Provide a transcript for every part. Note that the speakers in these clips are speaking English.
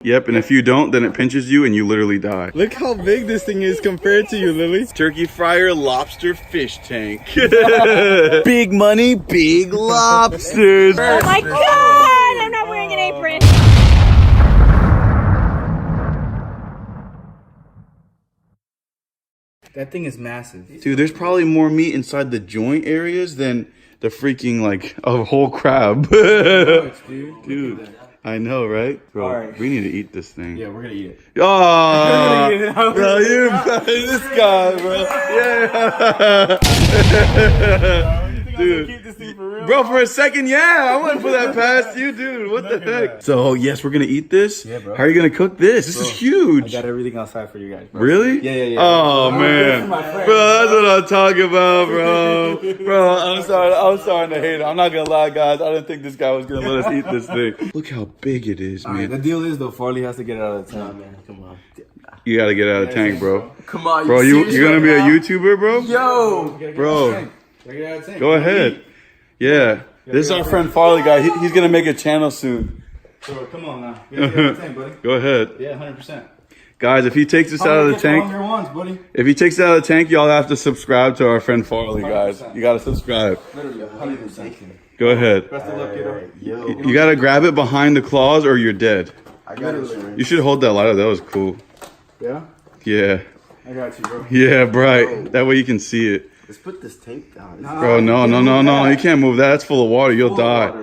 Yep, and if you don't, then it pinches you and you literally die. Look how big this thing is compared to you, Lily. Turkey fryer, lobster, fish tank. Big money, big lobsters. Oh my God! I'm not wearing an apron. That thing is massive. Dude, there's probably more meat inside the joint areas than the freaking, like, a whole crab. Dude, I know, right? Bro, right. We need to eat this thing. Yeah, we're gonna eat it. Oh, bro, you this guy, bro. Yeah. Dude, Keep this thing for real? bro, for a second, yeah, I wouldn't put that past you, dude. What the heck? So, yes, we're gonna eat this. Yeah, bro. How are you gonna cook this? This is I huge. got everything outside for you guys, bro. Really? Yeah. Oh, man. my friend. Bro, that's what I'm talking about, bro. Bro, I'm starting to hate it. I'm not gonna lie, guys. I didn't think this guy was gonna let us eat this thing. Look how big it is, man. The deal is, though, Farley has to get it out of the tank, man. Come on. You gotta get it out of the tank, bro. Come on, Bro, you're gonna be a YouTuber, bro? Yo! Bro, go ahead. Yeah. This is our friend Farley guy. He's gonna make a channel soon. Bro, come on now. You gotta get it out of the tank, buddy. Go ahead. Yeah, 100%. Guys, if he takes this out of the tank, buddy. if he takes it out of the tank, y'all have to subscribe to our friend Farley, guys. You gotta subscribe. Literally, 100%. Go ahead. Best of luck, kiddo. You gotta grab it behind the claws or you're dead. I got it. You should hold that lighter. That was cool. Yeah? Yeah. I got you, bro. Yeah, bright. That way you can see it. Let's put this tank down. Bro, no. You can't move that. That's full of water. You'll die.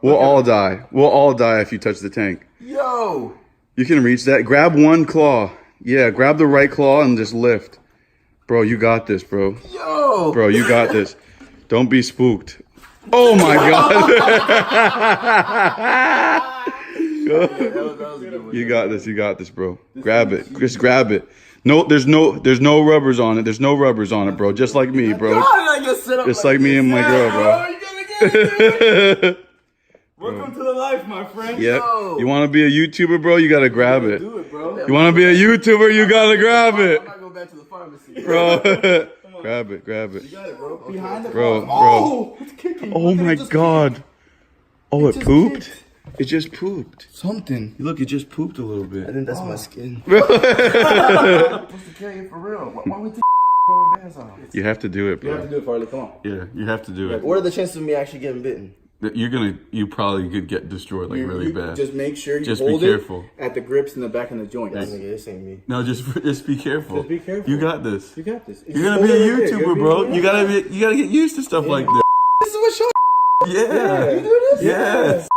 We'll all die. We'll all die if you touch the tank. Yo! You can reach that. Grab one claw. Yeah, grab the right claw and just lift. Bro, you got this, bro. Yo! Bro, you got this. Don't be spooked. Oh my God. You got this, bro. Grab it. Just grab it. No, there's no rubbers on it. There's no rubbers on it, bro. Just like me, bro. Just like me and my girl, bro. Welcome to the life, my friend. Yep. You want to be a YouTuber, bro? You gotta grab it. Do it, bro. You want to be a YouTuber? You gotta grab it, I'm not going back to the pharmacy. bro. Grab it. You got it, bro. Behind the Bro. Oh, it's kicking. Oh my God. Oh, it pooped? It just pooped. Something. Look, it just pooped a little bit. I think that's my skin. I'm supposed to carry it for real. Why would the bands on? You have to do it, You have bro. to do it, Farley. Come on. Yeah, you have to do it. What are the chances of me actually getting bitten? You probably could get destroyed like really bad. Just make sure you Just be hold careful. it at the grips in the back of the joint. Nigga, this ain't me. No, just be careful. Just be careful. You got this. You got this. You're gonna be a YouTuber, bro. You gotta get used to stuff like this. This is what show. Yeah. You do this? Yes.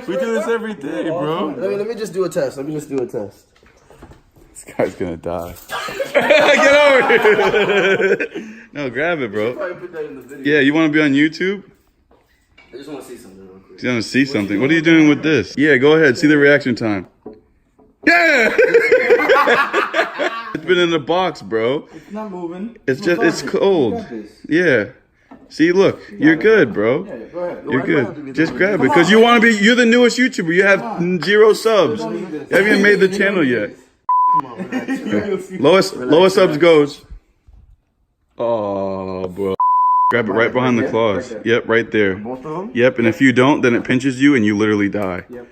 We do this every day, bro. Let me just do a test. This guy's gonna die. Get over here. No, grab it, bro. Probably put that in the video. Yeah, you want to be on YouTube? I just want to see something real quick. You want to see something? What are you doing with this? Yeah, go ahead. See the reaction time. Yeah. It's been in the box, bro. It's not moving. It's cold. Yeah. See, look, you're good, bro. Yeah, go ahead. You're good. Just grab it because you're the newest YouTuber. You have 0 subs. You haven't even made the channel yet. Lowest subs goes. Oh, bro. Grab it right behind the claws. Yep, right there. Both of them? Yep, and if you don't, then it pinches you and you literally die. Yep.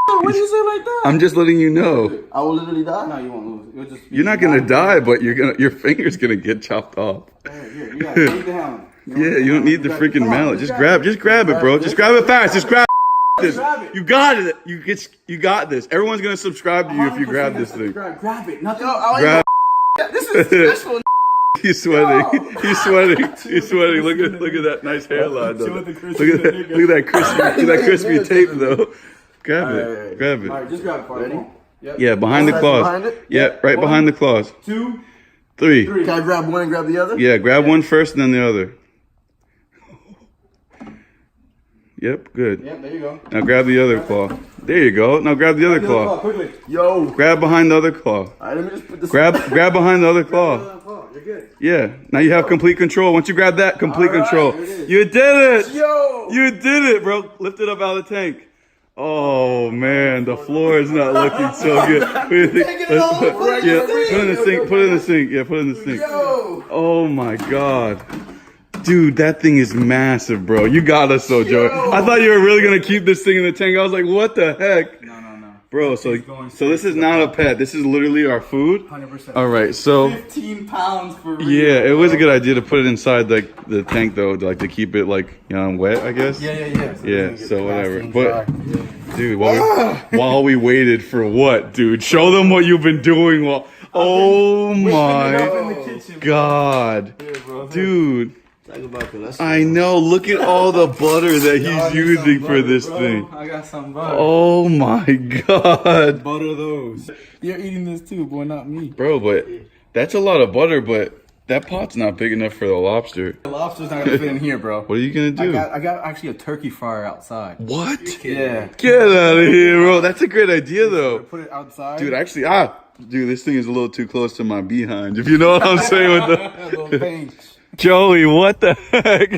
What do you say like that? I'm just letting you know. I will literally die? No, you won't lose. You'll just You're not gonna die, but your finger's gonna get chopped off. You got to take the helmet. Yeah, you don't need the freaking mallet. Just grab it, bro. Just grab it fast. Just grab this. You got it. You got this. Everyone's gonna subscribe to you if you grab this thing. Grab it. Nothing. Grab. This is special. He's sweating. He's sweating. Look at that nice hairline though. Look at that crispy tape though. Grab it. Grab All right, it. just grab it, Farley. Yep. Yeah, behind the claws. Behind it? Yeah, right behind the claws. 2, 3. Can I grab one and grab the other? Yeah, grab one first and then the other. Yep, good. Yep, there you go. Now grab the other claw. There you go. Now grab the other claw. Quickly. Yo. Grab behind the other claw. All right, let me just put this. Grab behind the other claw. You're good. Yeah. Now you have complete control. Once you grab that, complete control. here it is. You did it. Yo. You did it, bro. Lift it up out of the tank. Oh man, the floor is not looking so good. What do you think? Yeah, put it in the sink. Put it in the sink. Yeah, put it in the sink. Yo. Oh my God. Dude, that thing is massive, bro. You got us though, Joey. I thought you were really gonna keep this thing in the tank. I was like, what the heck? No. Bro, so this is not a pet. This is literally our food. 100%. All right, so 15 pounds for real. yeah, it was a good idea to put it inside the tank though, like to keep it like wet, I guess. Yeah. So whatever. But dude, while we waited for what, dude? Show them what you've been doing while. Oh my God, dude. I know. Look at all the butter that he's using for this thing. I got some butter. Oh my God. Butter those. You're eating this too, boy, not me. Bro, but that's a lot of butter, but that pot's not big enough for the lobster. The lobster's not gonna fit in here, bro. What are you gonna do? I got actually a turkey fryer outside. What? Yeah. Get out of here, bro. That's a great idea, though. Put it outside. Dude, actually, dude, this thing is a little too close to my behind, if you know what I'm saying with the... Joey, what the heck?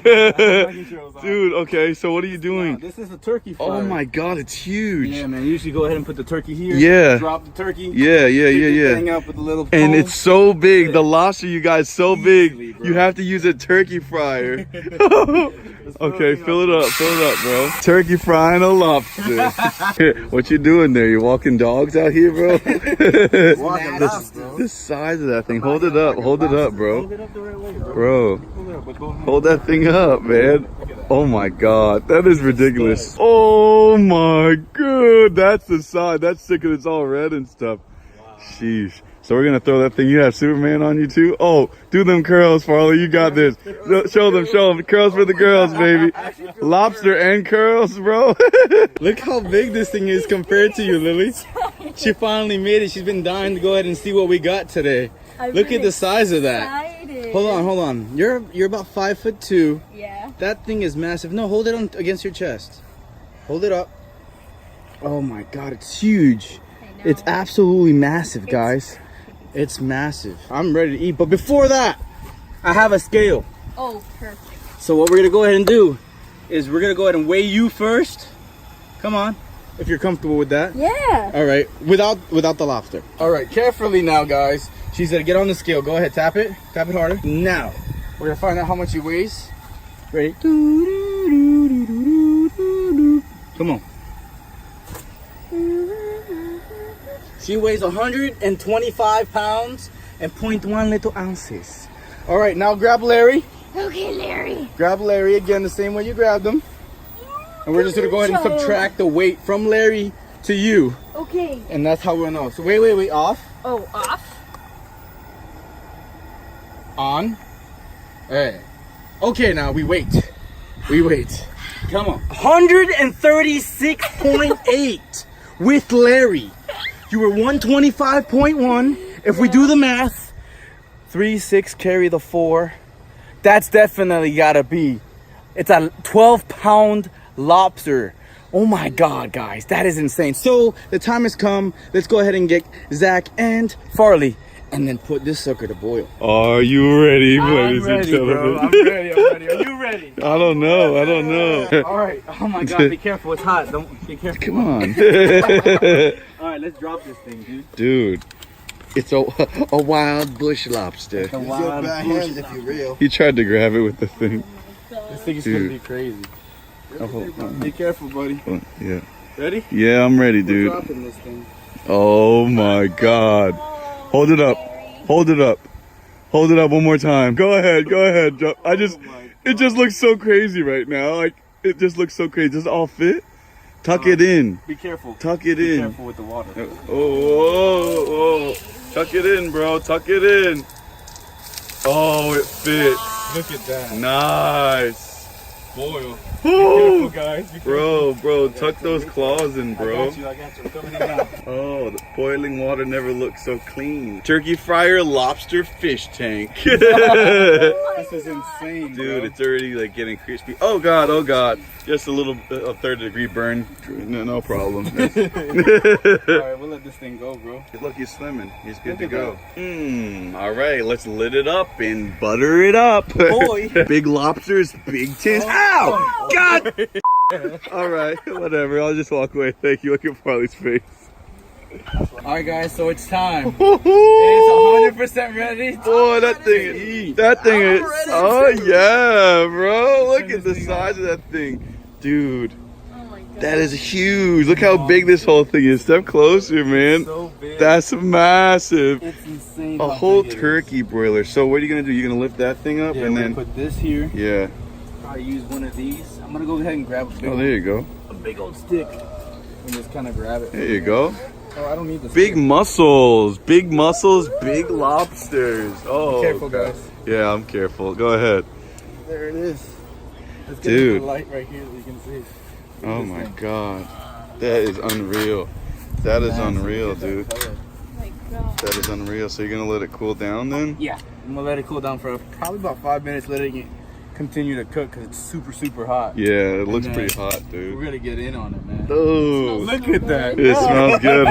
Dude, okay, so what are you doing? This is a turkey fryer. Oh my God, it's huge. Yeah, man. You usually go ahead and put the turkey here. Yeah. Drop the turkey. Yeah. Hang up with the little And phone. it's so big, the lobster, you guys, so big. Bro. You have to use a turkey fryer. Okay, fill it up, bro. Turkey frying a lobster. What you doing there? You walking dogs out here, bro? The size of that thing. Hold it up, bro. Hold it up the right way, Bro, hold that thing up, man. Oh my God, that is ridiculous. Oh my God, that's the size. That's sick and it's all red and stuff. Sheesh. So we're gonna throw that thing. You have Superman on you too? Oh, do them curls, Farley. You got this. Show them. Curls for the girls, baby. Lobster and curls, bro. Look how big this thing is compared to you, Lily. She finally made it. She's been dying to go ahead and see what we got today. Look at the size of that. Hold on. You're about 5'2". Yeah. That thing is massive. No, hold it on against your chest. Hold it up. Oh my God, it's huge. It's absolutely massive, guys. It's massive. I'm ready to eat, but before that, I have a scale. Oh, perfect. So what we're gonna go ahead and do is we're gonna go ahead and weigh you first. Come on, if you're comfortable with that. Yeah. All right, without the lobster. All right, carefully now, guys. She said get on the scale. Go ahead, tap it harder. Now, we're gonna find out how much he weighs. Ready? Come on. She weighs 125 pounds and 0.1 little ounces. All right, now grab Larry. Okay, Larry. Grab Larry again the same way you grabbed him. And we're just gonna go ahead and subtract the weight from Larry to you. Okay. And that's how we'll know. So wait, off. Oh, off. On. Hey. Okay, now we wait. Come on. 136.8 with Larry. You were 125.1. If we do the math, 3, 6 carry the 4. That's definitely gotta be. It's a 12-pound lobster. Oh my God, guys, that is insane. So the time has come. Let's go ahead and get Zach and Farley and then put this sucker to boil. Are you ready, ladies and gentlemen? I'm ready. Are you ready? I don't know. All right. Oh my God, be careful. It's hot. Don't be careful. Come on. All right, let's drop this thing, dude. Dude, it's a wild bush lobster. The wild bush. if you're real. He tried to grab it with the thing. This thing is Dude. gonna be crazy. Oh, Be careful, buddy. yeah. Ready? Yeah, I'm ready, dude. Dropping this thing. Oh my God. Hold it up. Hold it up one more time. Go ahead. It just looks so crazy right now. Like, it just looks so crazy. Does it all fit? Tuck it in. Be careful. Tuck it Be in. careful with the water. Oh. Tuck it in, bro. Tuck it in. Oh, it fit. Look at that. Nice. Boil. Woo! Guys. Bro, tuck those claws in, bro. I got you. I'm coming in now. Oh, the boiling water never looked so clean. Turkey fryer, lobster, fish tank. This is insane, Dude, bro. it's already like getting crispy. Oh God. Just a little a 3rd-degree burn. No problem. All right, we'll let this thing go, bro. Look, he's swimming. He's good Look to at go. All right, let's lit it up and butter it up. Boy. Big lobsters, big tins. Ow! God! All right, whatever. I'll just walk away. Thank you. Look at Farley's face. All right, guys. So it's time. It's It's 100% ready. Boy, that thing is. Oh yeah, bro. Look at the size of that thing, dude. Oh my That is huge. Look how big this whole thing is. Step closer, man. So big. That's massive. It's insane. A how whole big it is. turkey broiler. So what are you gonna do? You're gonna lift that thing up Yeah, and we're then gonna put this here. yeah. Probably use one of these. I'm gonna go ahead and grab a big, Oh, there you go. old stick and just kind of grab it. There you go. Oh, I don't need this. Big mussels, big lobsters. Oh, Be careful, okay. guys. Yeah, I'm careful. Go ahead. There it is. Let's get Dude. the light right here that you can see. Oh my god, that is unreal. That is unreal, dude. That is unreal. So you're gonna let it cool down then? Yeah, I'm gonna let it cool down for probably about 5 minutes. Letting it continue to cook because it's super hot. Yeah, it looks then pretty hot, We're dude. gonna get in on it, man. Oh, Look at that. it smells good,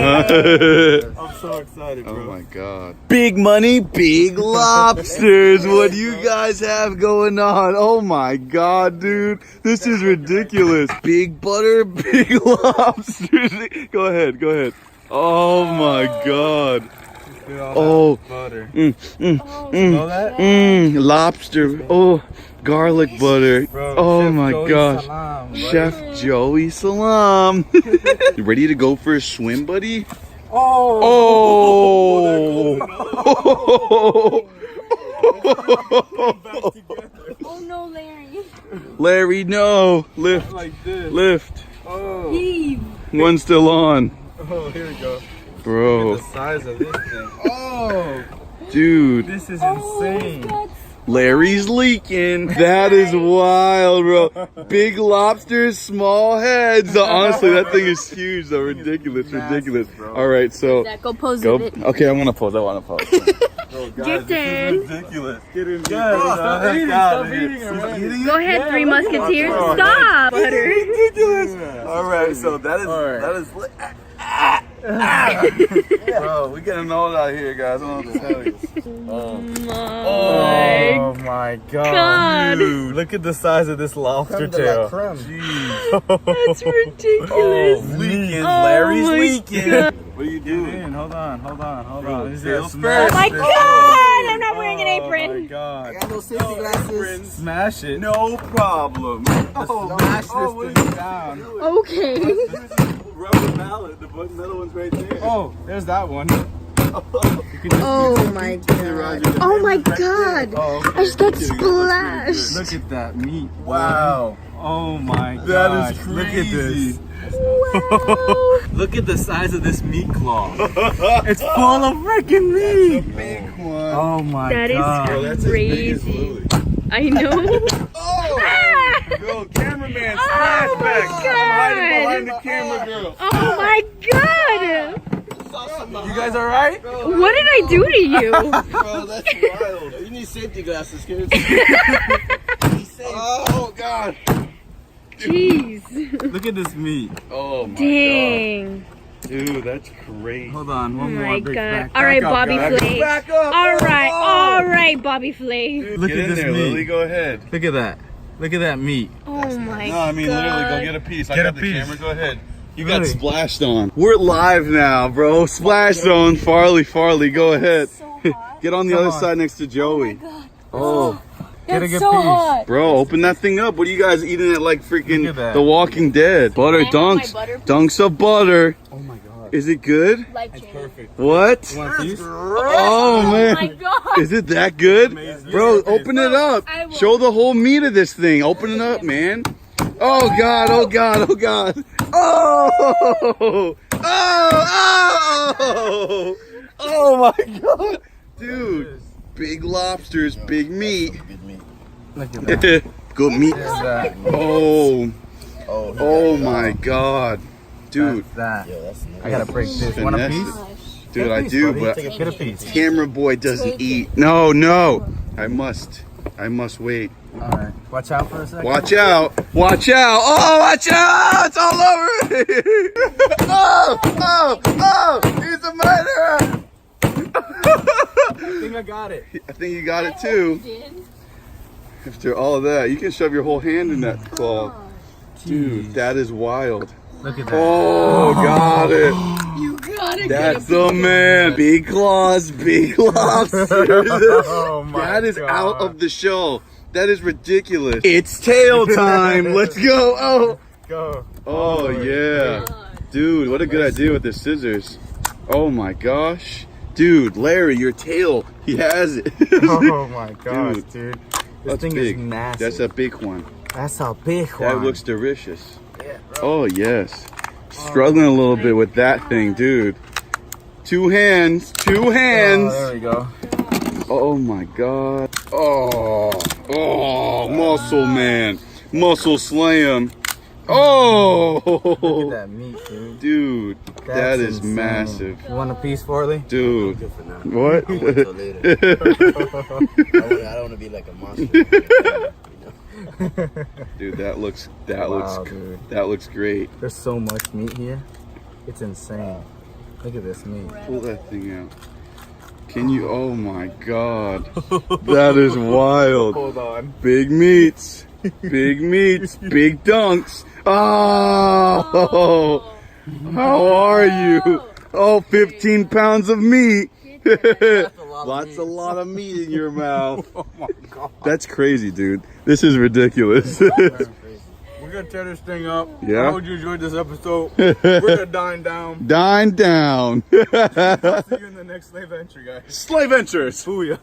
huh? I'm so excited, bro. Oh my god. Big money, big lobsters. What do you guys have going on? Oh my god, dude. This is ridiculous. Big butter, big lobsters. Go ahead, go ahead. Oh my god. Oh. Butter. Smell that? Lobster. Oh, garlic butter. Bro, Oh Chef my Joey gosh. Salam, right? Chef Joey Salam. You ready to go for a swim, buddy? Oh. Oh no, Larry. Larry, no. Lift. Like this. Lift. Oh. Heave. One's still on. Oh, here we go. Bro. The size of this thing. Oh. Dude. This is Oh, insane. that's Larry's leaking. That is wild, bro. Big lobsters, small heads. Honestly, that thing is huge, though. Ridiculous, ridiculous. All right, so that. Go pose go. with it. Okay, I'm gonna pose. I want to pose. Gifted. Ridiculous. Get in Stop eating already. Go ahead, Three Musketeers. Stop. Butter. Ridiculous. All right, so that is bro, we getting old out here, guys. I don't know what to tell you. Oh My my god. God. Dude, look at the size of this lobster tail. That's ridiculous. Leaking, Oh Larry's my leaking. God. What are you doing? Hold on. This tail is first. Oh my God. I'm not wearing an apron. Oh my god. got no safety glasses. Smash it. No problem. Smash this thing down. Okay. Rubber mallet. The metal one's right there. Oh, there's that one. Oh my God. Oh my God. Oh, I just got splashed. look at that meat. Wow. Oh my god. That is Look at crazy. this. Wow. Look at the size of this meat claw. It's full of freaking meat. Big one. Oh my That is god. That's as big as crazy. Lily. I know. Oh! Ah! Yo, cameraman, Oh flashback. my I'm hiding God. behind the camera, girl. Oh my God. You guys alright? What did I do to you? Bro, that's wild. You need safety glasses, kids. Oh, God. Jeez. Look at this meat. Oh, my Dang. God. Dude, that's crazy. Hold on, Oh one more. my Big God. back All right, up, Bobby guys. Flay. Back up. All right, Bobby Flay. Dude, Look get at in this there, meat. Lily. Go ahead. Look at that. Look at that meat. Oh my No, I mean, God. literally, go get a piece. I Get got a the piece. camera. Go ahead. You Really? got splashed on. We're live now, bro. Splash zone. Farley, go ahead. Get on the Come other on. side next to Joey. Oh, Get a That's good so piece. hot. bro, open that thing up. What are you guys eating at like freaking Look at that. The Walking Dead? Butter Can I have my dunks. butter, please? Dunks of butter. Oh my god. Is it good? Life changing. Perfect. What? You want a piece? Oh, Oh man. my God. Is it that good? Bro, open it up. I will. Show the whole meat of this thing. Open it up, man. Oh God, oh God, oh God. Oh! Oh! Oh my God. Dude, big lobsters, big meat. Look at that. Good meat. There's that. Oh, oh my God. Dude, That's that. Yo, that's nice. I gotta break this. Want a Finesse piece? it. Dude, I do, but Get a piece. camera boy doesn't eat. No, no. I must wait. Alright. Watch out for a second. Watch out! Watch out! Oh, watch out! It's all over me! Oh! Oh! Oh! He's a murderer! I think I got it. I think you got it too. After all of that, you can shove your whole hand in that claw. Dude, that is wild. Look at that. Oh, got it. You gotta That's the man. Big claws, big lobster. Oh my That is God. out of the show. That is ridiculous. It's tail time. Let's go. Oh, go. Oh yeah. Dude, what a good idea with the scissors. Oh my gosh. Dude, Larry, your tail. He has it. Oh my gosh, dude. This That's thing big. is massive. That's a big one. That's a big one. That looks delicious. Yeah, bro. Oh yes. Struggling a little bit with that thing, dude. Two hands. Two Oh, hands. there we go. Oh my god. Oh. Oh, muscle man. Muscle slam. Oh. Look at that meat, dude. Dude, that That's is insane. massive. You want a piece, Farley? Dude. Good for now. What? I'll wait till later. I don't want to be like a monster. Dude, that looks Dude. that looks great. There's so much meat here. It's insane. Look at this meat. Pull that thing out. Can you? Oh my god. That is wild. Hold on. Big meats. Big meats. Big dunks. Oh. How are you? Oh, 15 pounds of meat. That's a lot of meat in your mouth. Oh my god. That's crazy, dude. This is ridiculous. We're gonna tear this thing up. Yeah? I hope you enjoyed this episode. We're gonna dine down. Dine down. See you in the next slave entry, guys. Slave Ventures. Booyah.